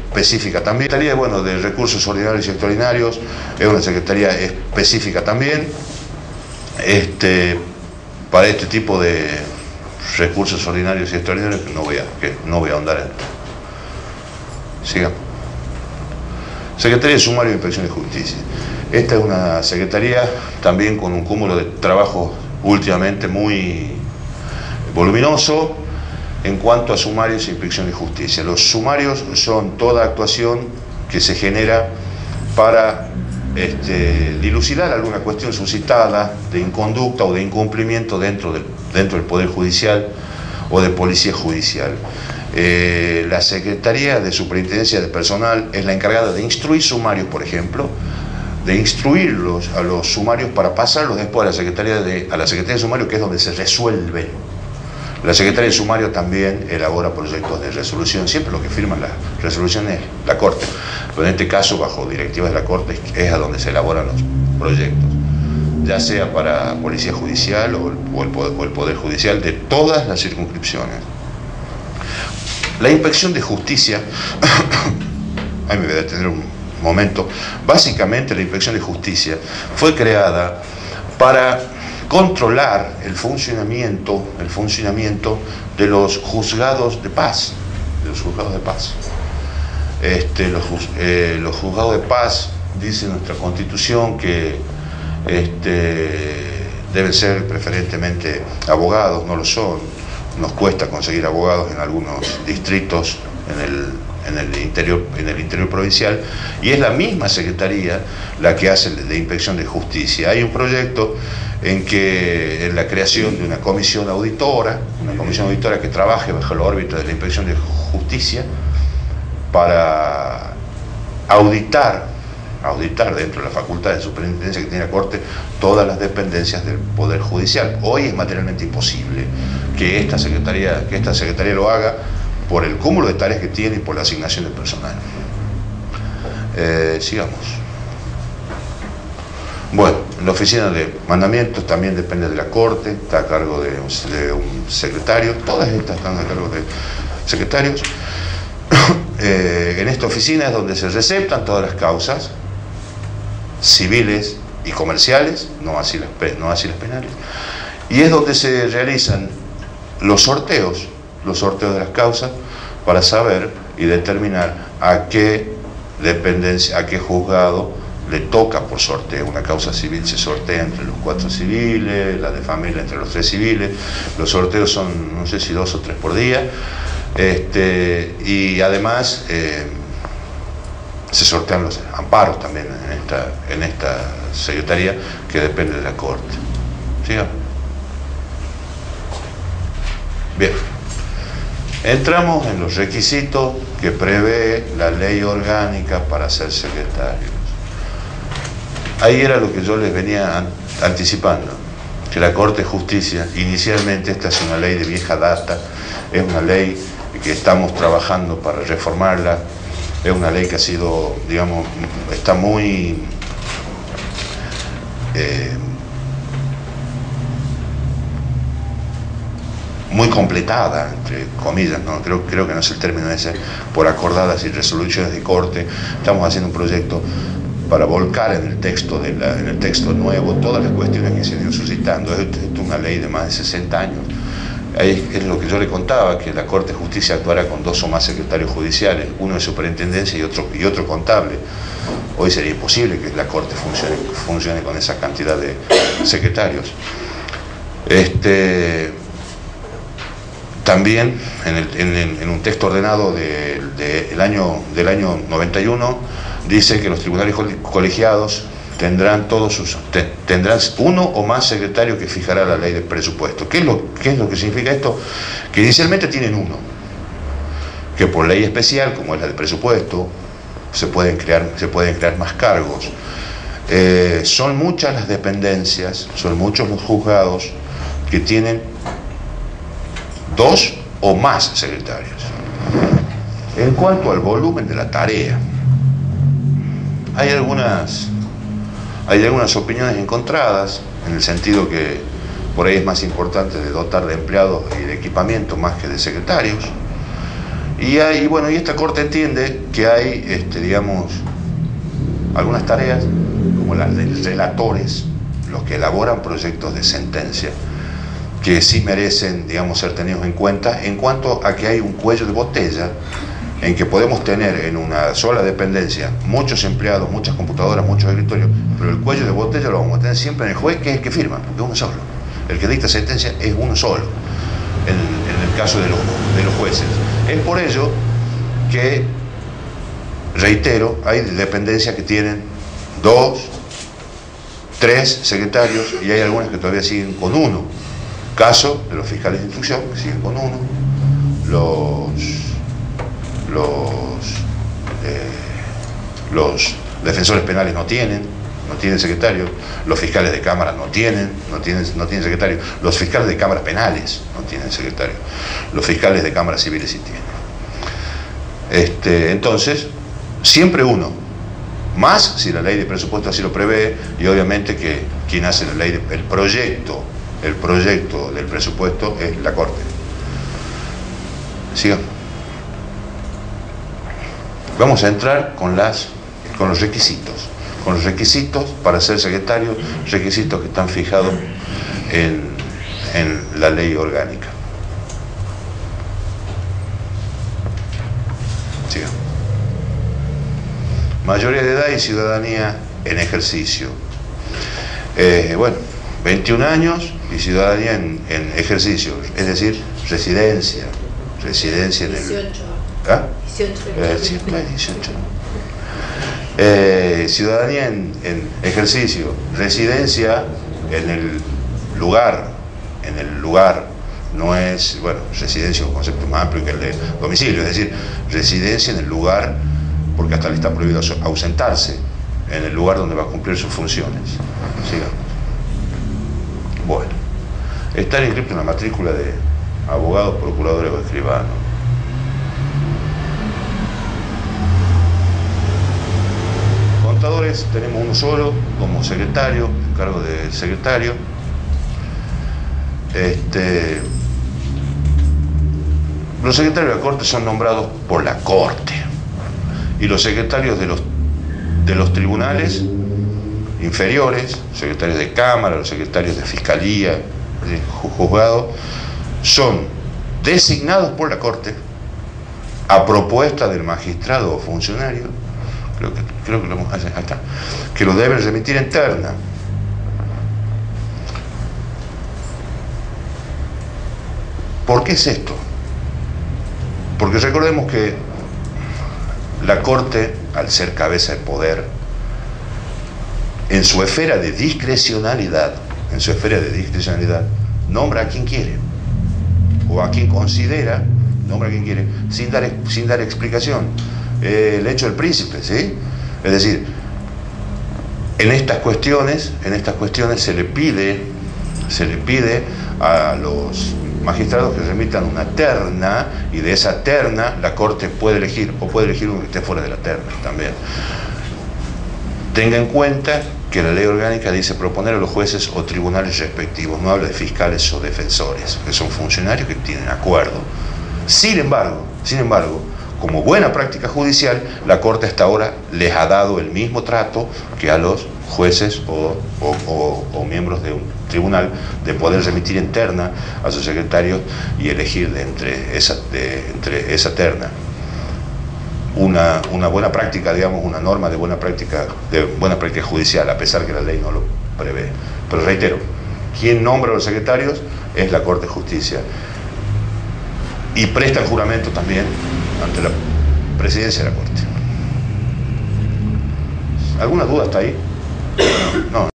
específica también. La Secretaría, bueno, de Recursos Ordinarios y Extraordinarios es una secretaría específica también, para este tipo de recursos ordinarios y extraordinarios que no voy a ahondar en. Sigamos. Secretaría de Sumario e Inspección de Justicia. Esta es una secretaría también con un cúmulo de trabajo últimamente muy voluminoso en cuanto a sumarios e inspección de justicia. Los sumarios son toda actuación que se genera para dilucidar alguna cuestión suscitada de inconducta o de incumplimiento dentro del Poder Judicial o de Policía Judicial. La Secretaría de Superintendencia de Personal es la encargada de instruir sumarios, por ejemplo, de instruirlos a los sumarios para pasarlos después a la Secretaría de Sumario, que es donde se resuelven. La Secretaría de Sumario también elabora proyectos de resolución. Siempre lo que firma la resolución es la Corte, pero en este caso, bajo directivas de la Corte, es a donde se elaboran los proyectos, ya sea para Policía Judicial o el Poder Judicial de todas las circunscripciones. La Inspección de Justicia, ahí me voy a detener un momento. Básicamente la Inspección de Justicia fue creada para controlar el funcionamiento de los juzgados de paz. Los juzgados de paz, dice nuestra Constitución que deben ser preferentemente abogados, no lo son. Nos cuesta conseguir abogados en algunos distritos en el interior provincial, y es la misma Secretaría la que hace de Inspección de Justicia. Hay un proyecto en la creación de una comisión auditora que trabaje bajo la órbita de la Inspección de Justicia para auditar dentro de la facultad de superintendencia que tiene la Corte todas las dependencias del Poder Judicial. Hoy es materialmente imposible que esta secretaría lo haga por el cúmulo de tareas que tiene y por la asignación de personal. Sigamos. Bueno, la oficina de mandamientos también depende de la Corte, está a cargo de un secretario. Todas estas están a cargo de secretarios. En esta oficina es donde se receptan todas las causas civiles y comerciales, no así las penales, y es donde se realizan los sorteos de las causas para saber y determinar a qué dependencia, a qué juzgado le toca por sorteo. Una causa civil se sortea entre los 4 civiles, la de familia entre los 3 civiles. Los sorteos son, no sé si 2 o 3 por día, y además se sortean los amparos también en esta secretaría que depende de la Corte. ¿Sigamos? Bien. Entramos en los requisitos que prevé la ley orgánica para ser secretarios. Ahí era lo que yo les venía anticipando, que la Corte de Justicia, inicialmente esta es una ley de vieja data, es una ley que estamos trabajando para reformarla, es una ley que ha sido, digamos, está muy completada, entre comillas, ¿no? Creo que no es el término ese, por acordadas y resoluciones de Corte. Estamos haciendo un proyecto para volcar en el texto nuevo todas las cuestiones que se han ido suscitando. Esto es una ley de más de 60 años. Ahí es lo que yo le contaba, que la Corte de Justicia actuará con 2 o más secretarios judiciales, uno de superintendencia y otro contable. Hoy sería imposible que la Corte funcione con esa cantidad de secretarios. También en un texto ordenado del año 91 dice que los tribunales colegiados tendrán uno o más secretarios que fijará la ley del presupuesto. ¿Qué es lo que significa esto? Que inicialmente tienen uno, que por ley especial, como es la del presupuesto, se pueden crear más cargos. Son muchas las dependencias, son muchos los juzgados que tienen 2 o más secretarios. En cuanto al volumen de la tarea, hay algunas opiniones encontradas, en el sentido que por ahí es más importante de dotar de empleados y de equipamiento más que de secretarios. Y bueno, y esta Corte entiende que hay, digamos, algunas tareas, como las de relatores, los que elaboran proyectos de sentencia, que sí merecen, digamos, ser tenidos en cuenta en cuanto a que hay un cuello de botella en que podemos tener en una sola dependencia muchos empleados, muchas computadoras, muchos escritorios, pero el cuello de botella lo vamos a tener siempre en el juez, que es el que firma, porque es uno solo. El que dicta sentencia es uno solo, en el caso de los jueces. Es por ello que, reitero, hay dependencias que tienen 2, 3 secretarios y hay algunas que todavía siguen con 1. Caso de los fiscales de instrucción, que siguen con 1, los defensores penales no tienen secretario, los fiscales de cámara no tienen secretario, los fiscales de cámaras penales no tienen secretario, los fiscales de cámaras civiles sí tienen. Entonces, siempre uno, más si la ley de presupuesto así lo prevé, y obviamente que quien hace la ley, el proyecto del presupuesto es la Corte. Sigamos. Vamos a entrar con los requisitos. Con los requisitos para ser secretario, requisitos que están fijados en la ley orgánica. Sigamos. Mayoría de edad y ciudadanía en ejercicio. Bueno, 21 años y ciudadanía en ejercicio, es decir, residencia en el... 18. ¿Ah? 18. Siempre hay 18. Ciudadanía en ejercicio, residencia en el lugar, no es, bueno, residencia es un concepto más amplio que el de domicilio, es decir, residencia en el lugar, porque hasta le está prohibido ausentarse, en el lugar donde va a cumplir sus funciones. Sigamos. Bueno, estar inscrito en la matrícula de abogados, procuradores o escribanos. Contadores tenemos uno solo como secretario, en cargo del secretario. Los secretarios de la Corte son nombrados por la Corte, y los secretarios de los tribunales inferiores, secretarios de Cámara, los secretarios de Fiscalía, de juzgado, son designados por la Corte a propuesta del magistrado o funcionario, creo que lo acá, que lo deben remitir en terna. ¿Por qué es esto? Porque recordemos que la Corte, al ser cabeza de poder, en su esfera de discrecionalidad, nombra a quien quiere, o a quien considera, nombra a quien quiere, sin dar explicación. El hecho del príncipe, ¿sí? Es decir, en estas cuestiones se le pide a los magistrados que remitan una terna, y de esa terna la Corte puede elegir, o puede elegir uno que esté fuera de la terna también. Tenga en cuenta que la ley orgánica dice proponer a los jueces o tribunales respectivos, no habla de fiscales o defensores, que son funcionarios que tienen acuerdo. Sin embargo, como buena práctica judicial, la Corte hasta ahora les ha dado el mismo trato que a los jueces o miembros de un tribunal, de poder remitir en terna a sus secretarios y elegir entre esa terna una buena práctica, digamos, una norma de buena práctica judicial, a pesar que la ley no lo prevé. Pero reitero, quien nombra a los secretarios es la Corte de Justicia, y presta el juramento también ante la presidencia de la Corte. ¿Alguna duda hasta ahí? No.